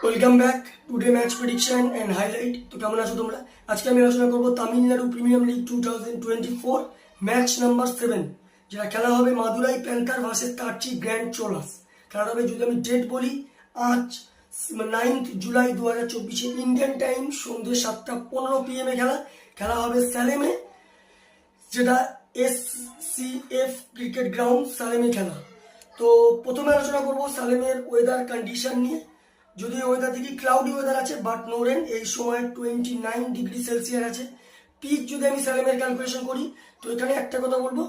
Welcome back today match prediction and highlight. তো কেমন আছো তোমরা? আজকে আমি আলোচনা করবো Tamil Nadu premium league 2024 match number 7, যেটা খেলা হবে Madurai panther versus তার্চি grand Cholas. খেলাটা হবে, যদি আমি ডেট বলি, আজ 9 জুলাই 2024 ইন্ডিয়ান টাইম সন্ধ্যে 7:15 PM খেলা হবে স্যালেমে, যেটা SCF ক্রিকেট গ্রাউন্ড সালেমে খেলা। তো প্রথমে আলোচনা করবো সালেমের ওয়েদার কন্ডিশন নিয়ে। যদি ওয়েদার দেখি, ক্লাউডি ওয়েদার আছে বাট নো রেন, এই সময় 29°C আছে। পিচ যদি আমি সালেমের ক্যালকুলেশন করি, তো এখানে একটা কথা বলবো,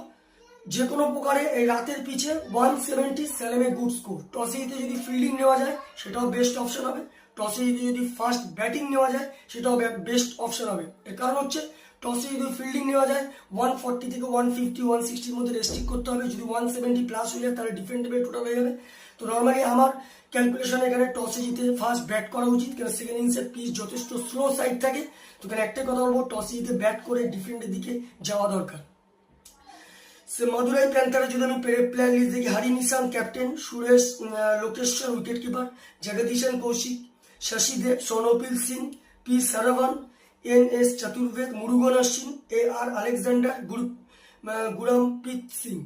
যে কোনো প্রকারে এই রাতের পিচে 170 সালেমে গুড স্কোর। টসে জিতে যদি ফিল্ডিং নেওয়া যায় সেটাও বেস্ট অপশন হবে, টসে যদি ফার্স্ট ব্যাটিং নেওয়া যায় সেটাও বেস্ট অপশন হবে। এর কারণ হচ্ছে, টসে যদি ফিল্ডিং নেওয়া যায় 140 থেকে 150 160-র মধ্যে রেস্ট্রিক্ট করতে হবে। যদি 170 প্লাস হয়ে যায় তাহলে ডিফেন্ডেবল টোটাল হয়ে যাবে। তো নর্মালি আমার ক্যালকুলেশন এখানে টসে জিতে ফার্স্ট ব্যাট করা উচিত, কারণ সেকেন্ড ইনিংসের পিচ যথেষ্ট স্লো সাইড থাকে। তো এখানে একটাই কথা বলবো, টসে জিতে ব্যাট করে ডিফেন্ডের দিকে যাওয়া দরকার। মাদুরাই প্যান্থারে যদি আমি প্লেয়ার লিস্ট দেখি, Hari Nishan captain, Suresh Lokeshwar wicketkeeper, Jagadeesan Kaushik, Shashi Dev, সৌনপিল Singh, P Saravan, NS Chaturved, Murugan Ashwin, AR Alexander, Gurmpreet Singh.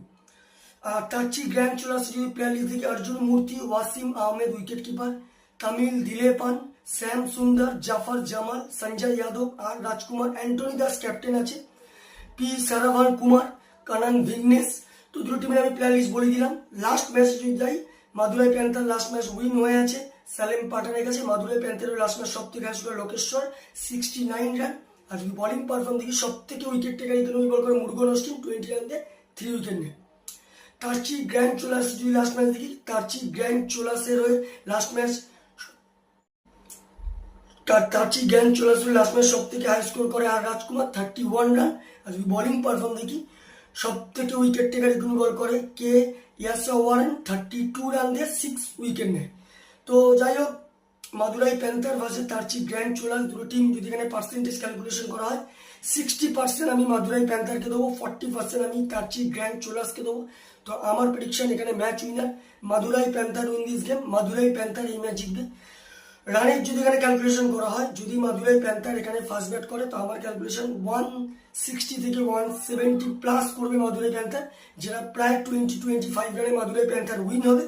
আর তার্চি গ্র্যান্ড চোলাস যদি প্লেয়ার লিস্ট দেখি, অর্জুন মূর্তি, ওয়াসিম আহমেদ উইকেট কিপার, তামিল দিলেপান, শ্যাম সুন্দর, জাফর জামাল, সঞ্জয় যাদব আর রাজকুমার, অ্যান্টনি দাস ক্যাপ্টেন আছে, পি সারাভান কুমার, কানান ভিগনেস। তো দুটো টিমের আমি প্লেয়ার লিস্ট বলে দিলাম। লাস্ট ম্যাচ যদি যাই, Madurai panther last match win হয়ে আছে সালেম পাঠানের কাছে। মাদুরাই প্যান্থারের লাস্ট ম্যাচ সব থেকে হাই লোকেশ্বর 69 রান। আর যদি বলিং পারফর্ম দেখি, সব থেকে উইকেট টেকার ইকোনমি বল করে মুরুগন অশ্বিন, 20 রান দিয়ে 3 উইকেট নেয়। তার্চি গ্র্যান্ড চোলাস যদি লাস্ট ম্যাচ দেখি, তার্চি গ্র্যান্ড চোলাসের হয়ে লাস্ট ম্যাচ সব থেকে হাই স্কোর করে আর রাজকুমার 31 রান। আর যদি বলিং পারফর্ম দেখি, সব থেকে উইকেট টেকার ইকোনমি বল করে কে ইয়াসওয়ারেন, 32 রান দিয়ে 6 উইকেট নেয়। তো যাই হোক, Madurai panther versus তার্চি grand Cholas দুটো টিম যদি এখানে পার্সেন্টেজ ক্যালকুলেশন করা হয়, 60% আমি মাদুরাই প্যান্থারকে দেবো, 40% আমি তার্চি গ্র্যান্ড চোলাসকে দেবো। তো আমার প্রেডিকশন এখানে match winner Madurai panther win this game. Madurai panther এই ম্যাচ জিতবে। রানের যদি এখানে ক্যালকুলেশন করা হয়, যদি মাদুরাই প্যান্থার এখানে ফার্স্ট ব্যাট করে, তো আমার ক্যালকুলেশন 160 থেকে 170 প্লাস করবে মাদুরাই প্যান্থার, যেটা প্রায় 20-25 রানে মাদুরাই প্যান্থার উইন হবে।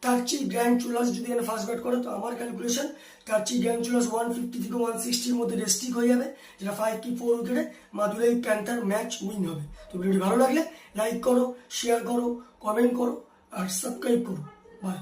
তার্চি গ্র্যান্ড চোলাস যদি এখানে ফার্স্ট ব্যাট করে, তো আমার ক্যালকুলেশন তার্চি গ্র্যান্ড চোলাস 150 থেকে 160-র মধ্যে রেস্ট্রিক্ট হয়ে যাবে, যেটা 5 কি 4 উইকেটে মাদুরাই প্যান্থার ম্যাচ উইন হবে। তো ভিডিওটি ভালো লাগলে লাইক করো, শেয়ার করো, কমেন্ট করো আর সাবস্ক্রাইব করো। বাই।